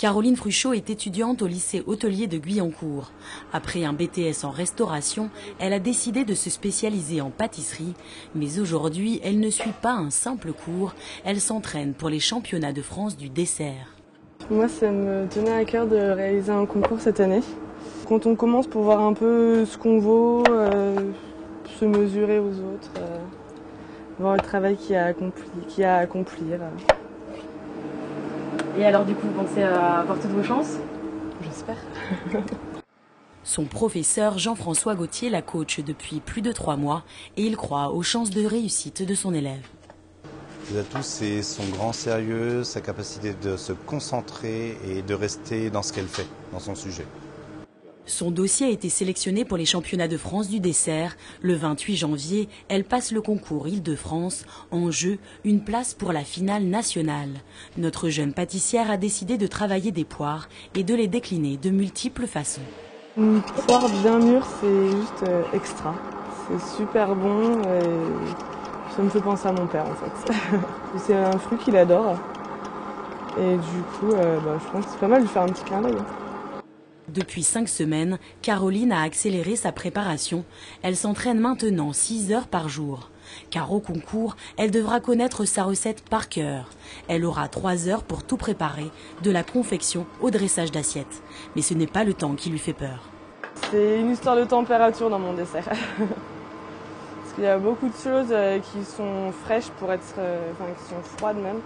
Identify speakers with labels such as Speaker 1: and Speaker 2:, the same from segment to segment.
Speaker 1: Caroline Fruchot est étudiante au lycée hôtelier de Guyancourt. Après un BTS en restauration, elle a décidé de se spécialiser en pâtisserie. Mais aujourd'hui, elle ne suit pas un simple cours, elle s'entraîne pour les championnats de France du dessert.
Speaker 2: Moi, ça me tenait à cœur de réaliser un concours cette année. Quand on commence pour voir un peu ce qu'on vaut, se mesurer aux autres, voir le travail qu'il y a à accomplir.
Speaker 3: Et alors du coup, vous pensez avoir toutes vos chances?
Speaker 2: J'espère.
Speaker 1: Son professeur Jean-François Gauthier la coach depuis plus de 3 mois et il croit aux chances de réussite de son élève.
Speaker 4: Les atouts, c'est son grand sérieux, sa capacité de se concentrer et de rester dans ce qu'elle fait, dans son sujet.
Speaker 1: Son dossier a été sélectionné pour les championnats de France du dessert. Le 28 janvier, elle passe le concours Île-de-France. En jeu, une place pour la finale nationale. Notre jeune pâtissière a décidé de travailler des poires et de les décliner de multiples façons.
Speaker 2: Une poire bien mûre, c'est juste extra. C'est super bon et ça me fait penser à mon père en fait. C'est un fruit qu'il adore. Et du coup, je pense que c'est pas mal de faire un petit clin d'œil.
Speaker 1: Depuis 5 semaines, Caroline a accéléré sa préparation. Elle s'entraîne maintenant 6 heures par jour. Car au concours, elle devra connaître sa recette par cœur. Elle aura 3 heures pour tout préparer, de la confection au dressage d'assiettes. Mais ce n'est pas le temps qui lui fait peur.
Speaker 2: C'est une histoire de température dans mon dessert. Parce qu'il y a beaucoup de choses qui sont fraîches pour être, qui sont froides même.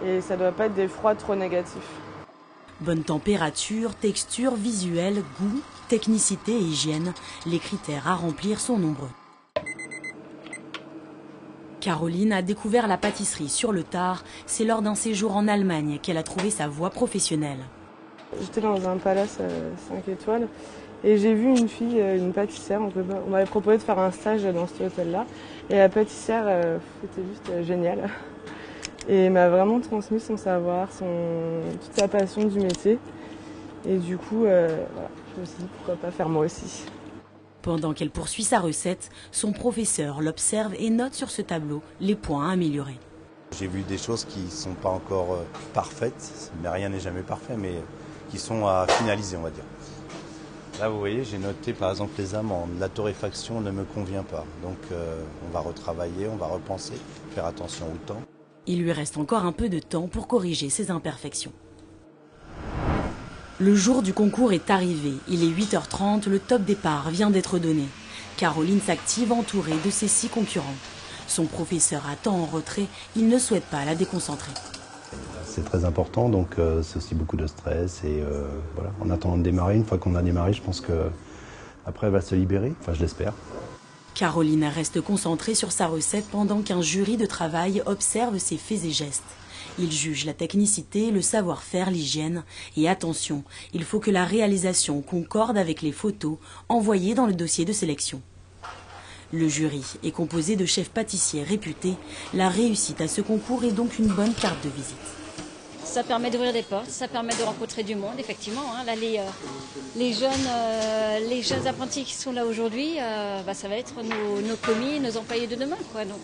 Speaker 2: Et ça ne doit pas être des froids trop négatifs.
Speaker 1: Bonne température, texture, visuel, goût, technicité et hygiène, les critères à remplir sont nombreux. Caroline a découvert la pâtisserie sur le tard. C'est lors d'un séjour en Allemagne qu'elle a trouvé sa voie professionnelle.
Speaker 2: J'étais dans un palace 5 étoiles et j'ai vu une fille, une pâtissière. On m'avait proposé de faire un stage dans cet hôtel-là. Et la pâtissière, c'était juste génial. Et elle m'a vraiment transmis son savoir, toute sa passion du métier. Et du coup, je me suis dit pourquoi pas faire moi aussi.
Speaker 1: Pendant qu'elle poursuit sa recette, son professeur l'observe et note sur ce tableau les points à améliorer.
Speaker 4: J'ai vu des choses qui ne sont pas encore parfaites, mais rien n'est jamais parfait, mais qui sont à finaliser, on va dire. Là, vous voyez, j'ai noté par exemple les amandes. La torréfaction ne me convient pas. Donc, on va retravailler, on va repenser, faire attention au temps.
Speaker 1: Il lui reste encore un peu de temps pour corriger ses imperfections. Le jour du concours est arrivé. Il est 8h30, le top départ vient d'être donné. Caroline s'active entourée de ses 6 concurrents. Son professeur attend en retrait, il ne souhaite pas la déconcentrer.
Speaker 4: C'est très important, donc c'est aussi beaucoup de stress. Et voilà, en attendant de démarrer, une fois qu'on a démarré, je pense qu'après elle va se libérer, enfin je l'espère.
Speaker 1: Caroline reste concentrée sur sa recette pendant qu'un jury de travail observe ses faits et gestes. Il juge la technicité, le savoir-faire, l'hygiène. Et attention, il faut que la réalisation concorde avec les photos envoyées dans le dossier de sélection. Le jury est composé de chefs pâtissiers réputés. La réussite à ce concours est donc une bonne carte de visite.
Speaker 5: Ça permet d'ouvrir des portes, ça permet de rencontrer du monde, effectivement. Là, les jeunes apprentis qui sont là aujourd'hui, ça va être nos commis, nos employés de demain, quoi. Donc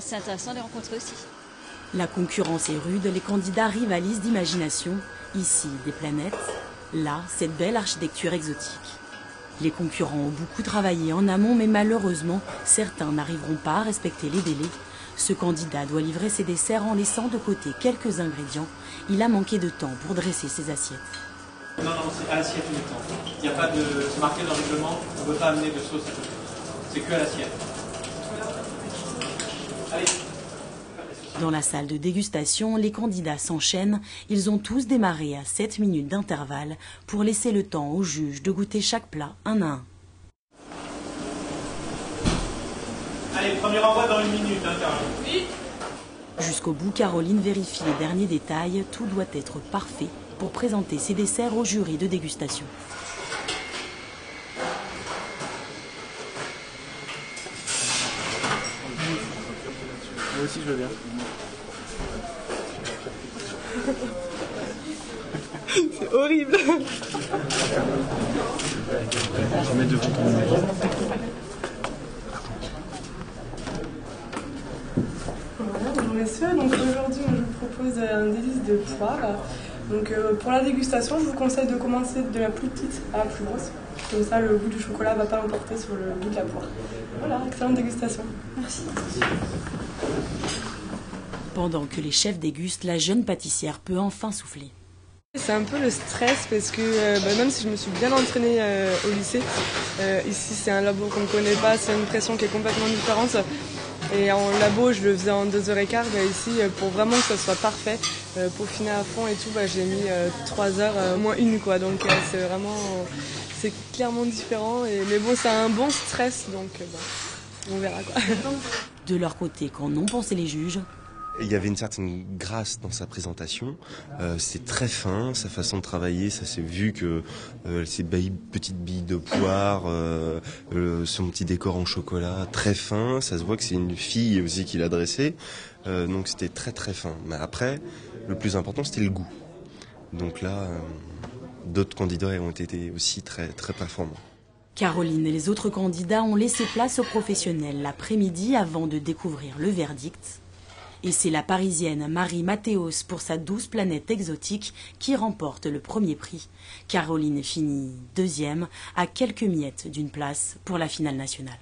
Speaker 5: c'est intéressant de les rencontrer aussi.
Speaker 1: La concurrence est rude, les candidats rivalisent d'imagination. Ici, des planètes. Là, cette belle architecture exotique. Les concurrents ont beaucoup travaillé en amont, mais malheureusement, certains n'arriveront pas à respecter les délais. Ce candidat doit livrer ses desserts en laissant de côté quelques ingrédients. Il a manqué de temps pour dresser ses assiettes.
Speaker 6: Non, c'est à l'assiette uniquement. Il n'y a pas de... C'est marqué dans le règlement, on ne peut pas amener de sauce à côté. C'est que à l'assiette. Allez.
Speaker 1: Dans la salle de dégustation, les candidats s'enchaînent. Ils ont tous démarré à 7 minutes d'intervalle pour laisser le temps aux juges de goûter chaque plat un à un.
Speaker 6: Allez, premier envoi dans 1 minute, Caroline. Oui.
Speaker 1: Jusqu'au bout, Caroline vérifie les derniers détails. Tout doit être parfait pour présenter ses desserts au jury de dégustation.
Speaker 7: Moi aussi, je veux bien.
Speaker 2: C'est horrible.
Speaker 7: Je vais mettre devant ton numéro.
Speaker 2: Bonjour messieurs, donc aujourd'hui je vous propose un délice de poire Donc pour la dégustation, je vous conseille de commencer de la plus petite à la plus grosse. Comme ça, le goût du chocolat ne va pas l'emporter sur le goût de la poire. Voilà, excellente dégustation. Merci.
Speaker 1: Pendant que les chefs dégustent, la jeune pâtissière peut enfin souffler.
Speaker 2: C'est un peu le stress parce que même si je me suis bien entraînée au lycée, ici c'est un labo qu'on ne connaît pas, c'est une pression qui est complètement différente. Et en labo, je le faisais en 2h15. Ici, pour vraiment que ça soit parfait, peaufiner à fond et tout, j'ai mis 3 heures, moins une, quoi. Donc c'est vraiment, c'est clairement différent. Mais bon, c'est un bon stress, donc on verra, quoi.
Speaker 1: De leur côté, qu'en ont pensé les juges?
Speaker 8: Il y avait une certaine grâce dans sa présentation, c'est très fin, sa façon de travailler, ça s'est vu que ses petites billes de poire, son petit décor en chocolat, très fin, ça se voit que c'est une fille aussi qui l'a dressé, donc c'était très très fin. Mais après, le plus important c'était le goût. Donc là, d'autres candidats ont été aussi très très performants.
Speaker 1: Caroline et les autres candidats ont laissé place aux professionnels l'après-midi avant de découvrir le verdict. Et c'est la Parisienne Marie Mathéos pour sa douce planète exotique qui remporte le premier prix. Caroline finit deuxième à quelques miettes d'une place pour la finale nationale.